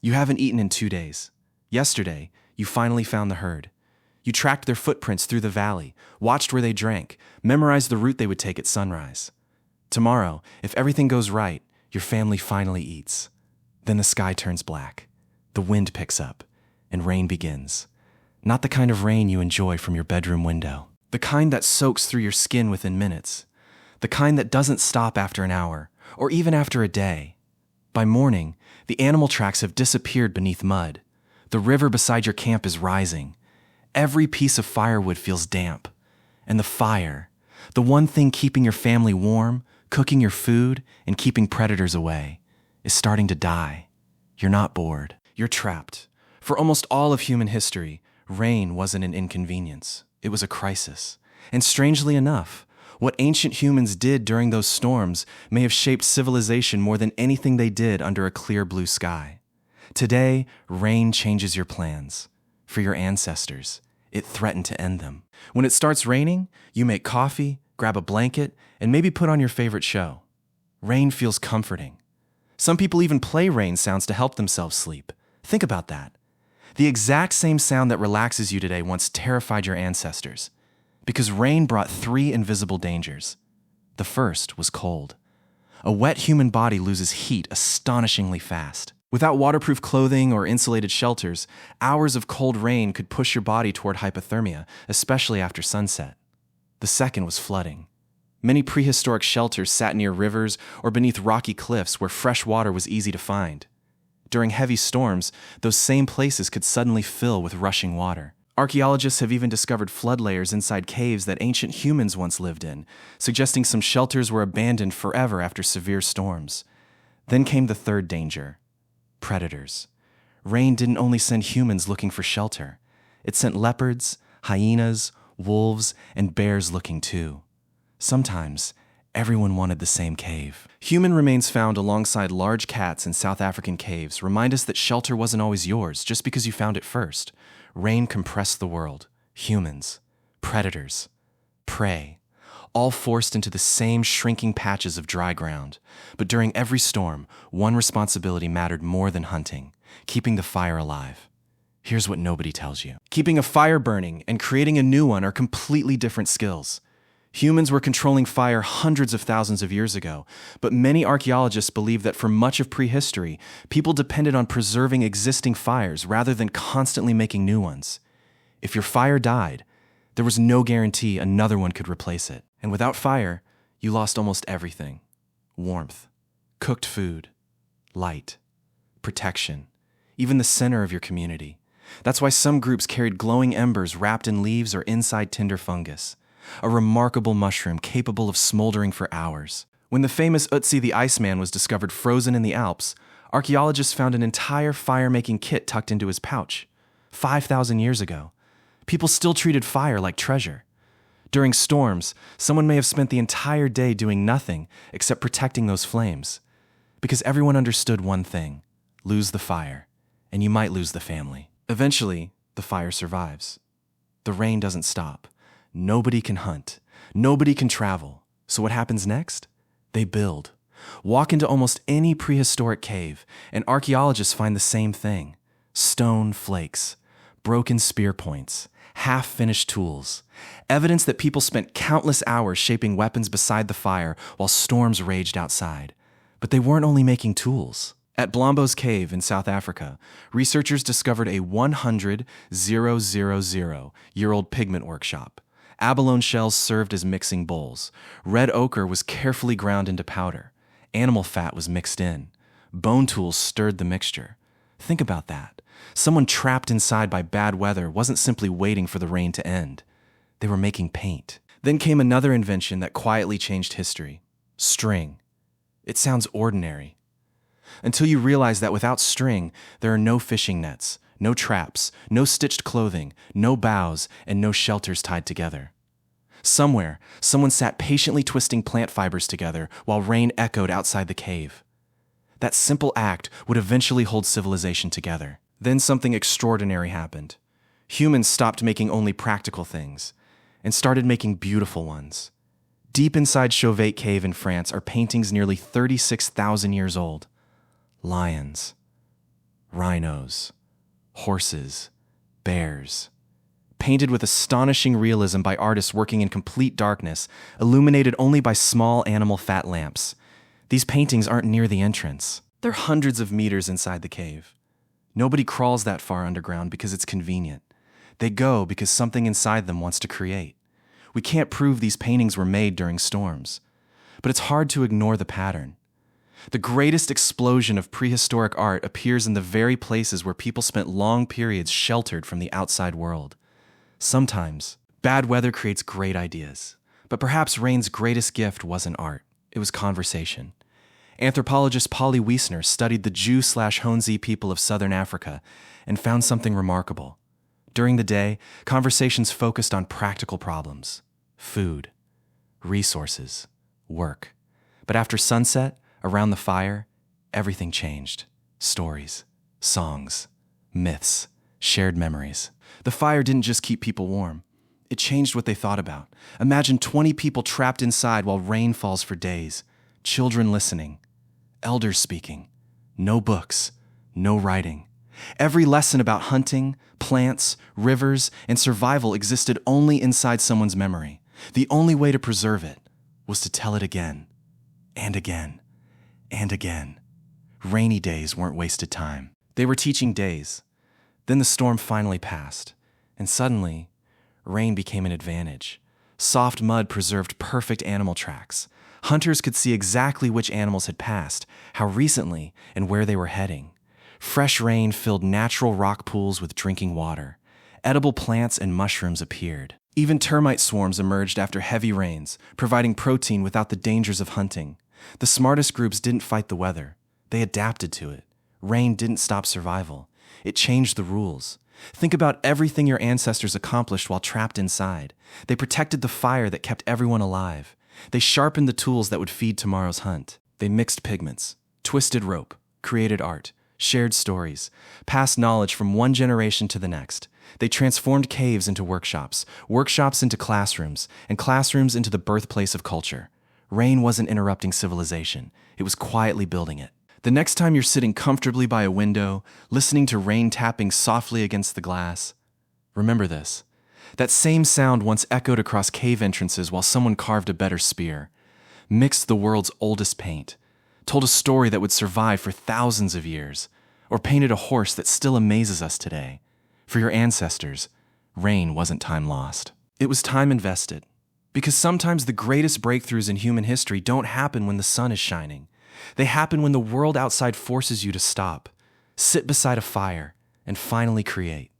You haven't eaten in 2 days. Yesterday, you finally found the herd. You tracked their footprints through the valley, watched where they drank, memorized the route they would take at sunrise. Tomorrow, if everything goes right, your family finally eats. Then the sky turns black, the wind picks up, and rain begins. Not the kind of rain you enjoy from your bedroom window. The kind that soaks through your skin within minutes. The kind that doesn't stop after an hour, or even after a day. By morning, the animal tracks have disappeared beneath mud. The river beside your camp is rising. Every piece of firewood feels damp. And the fire, the one thing keeping your family warm, cooking your food, and keeping predators away, is starting to die. You're not bored. You're trapped. For almost all of human history, rain wasn't an inconvenience. It was a crisis. And strangely enough, what ancient humans did during those storms may have shaped civilization more than anything they did under a clear blue sky. Today, rain changes your plans. For your ancestors, it threatened to end them. When it starts raining, you make coffee, grab a blanket, and maybe put on your favorite show. Rain feels comforting. Some people even play rain sounds to help themselves sleep. Think about that. The exact same sound that relaxes you today once terrified your ancestors. Because rain brought 3 invisible dangers. The first was cold. A wet human body loses heat astonishingly fast. Without waterproof clothing or insulated shelters, hours of cold rain could push your body toward hypothermia, especially after sunset. The second was flooding. Many prehistoric shelters sat near rivers or beneath rocky cliffs where fresh water was easy to find. During heavy storms, those same places could suddenly fill with rushing water. Archaeologists have even discovered flood layers inside caves that ancient humans once lived in, suggesting some shelters were abandoned forever after severe storms. Then came the third danger: predators. Rain didn't only send humans looking for shelter. It sent leopards, hyenas, wolves, and bears looking too. Sometimes, everyone wanted the same cave. Human remains found alongside large cats in South African caves remind us that shelter wasn't always yours just because you found it first. Rain compressed the world. Humans, predators, prey, all forced into the same shrinking patches of dry ground. But during every storm, one responsibility mattered more than hunting: keeping the fire alive. Here's what nobody tells you. Keeping a fire burning and creating a new one are completely different skills. Humans were controlling fire hundreds of thousands of years ago, but many archaeologists believe that for much of prehistory, people depended on preserving existing fires rather than constantly making new ones. If your fire died, there was no guarantee another one could replace it. And without fire, you lost almost everything: warmth, cooked food, light, protection, even the center of your community. That's why some groups carried glowing embers wrapped in leaves or inside tinder fungus, a remarkable mushroom capable of smoldering for hours. When the famous Ötzi the Iceman was discovered frozen in the Alps, archaeologists found an entire fire-making kit tucked into his pouch. 5,000 years ago, people still treated fire like treasure. During storms, someone may have spent the entire day doing nothing except protecting those flames. Because everyone understood one thing: lose the fire, and you might lose the family. Eventually, the fire survives. The rain doesn't stop. Nobody can hunt. Nobody can travel. So what happens next? They build. Walk into almost any prehistoric cave, and archaeologists find the same thing: stone flakes, broken spear points, half-finished tools, evidence that people spent countless hours shaping weapons beside the fire while storms raged outside. But they weren't only making tools. At Blombos Cave in South Africa, researchers discovered a 100,000-year-old pigment workshop. Abalone shells served as mixing bowls. Red ochre was carefully ground into powder. Animal fat was mixed in. Bone tools stirred the mixture. Think about that. Someone trapped inside by bad weather wasn't simply waiting for the rain to end. They were making paint. Then came another invention that quietly changed history: string. It sounds ordinary, until you realize that without string, there are no fishing nets, no traps, no stitched clothing, no bows, and no shelters tied together. Somewhere, someone sat patiently twisting plant fibers together while rain echoed outside the cave. That simple act would eventually hold civilization together. Then something extraordinary happened. Humans stopped making only practical things and started making beautiful ones. Deep inside Chauvet Cave in France are paintings nearly 36,000 years old. Lions, rhinos, horses, bears. Painted with astonishing realism by artists working in complete darkness, illuminated only by small animal fat lamps. These paintings aren't near the entrance. They're hundreds of meters inside the cave. Nobody crawls that far underground because it's convenient. They go because something inside them wants to create. We can't prove these paintings were made during storms, but it's hard to ignore the pattern. The greatest explosion of prehistoric art appears in the very places where people spent long periods sheltered from the outside world. Sometimes, bad weather creates great ideas, but perhaps rain's greatest gift wasn't art, it was conversation. Anthropologist Polly Wiesner studied the Jew/Honzi people of southern Africa and found something remarkable. During the day, conversations focused on practical problems: food, resources, work. But after sunset, around the fire, everything changed. Stories, songs, myths, shared memories. The fire didn't just keep people warm. It changed what they thought about. Imagine 20 people trapped inside while rain falls for days, children listening, elders speaking, no books, no writing. Every lesson about hunting, plants, rivers, and survival existed only inside someone's memory. The only way to preserve it was to tell it again, and again, and again. Rainy days weren't wasted time. They were teaching days. Then the storm finally passed, and suddenly, rain became an advantage. Soft mud preserved perfect animal tracks. Hunters could see exactly which animals had passed, how recently, and where they were heading. Fresh rain filled natural rock pools with drinking water. Edible plants and mushrooms appeared. Even termite swarms emerged after heavy rains, providing protein without the dangers of hunting. The smartest groups didn't fight the weather. They adapted to it. Rain didn't stop survival. It changed the rules. Think about everything your ancestors accomplished while trapped inside. They protected the fire that kept everyone alive. They sharpened the tools that would feed tomorrow's hunt. They mixed pigments, twisted rope, created art, shared stories, passed knowledge from one generation to the next. They transformed caves into workshops, workshops into classrooms, and classrooms into the birthplace of culture. Rain wasn't interrupting civilization. It was quietly building it. The next time you're sitting comfortably by a window, listening to rain tapping softly against the glass, remember this. That same sound once echoed across cave entrances while someone carved a better spear, mixed the world's oldest paint, told a story that would survive for thousands of years, or painted a horse that still amazes us today. For your ancestors, rain wasn't time lost. It was time invested. Because sometimes the greatest breakthroughs in human history don't happen when the sun is shining. They happen when the world outside forces you to stop, sit beside a fire, and finally create.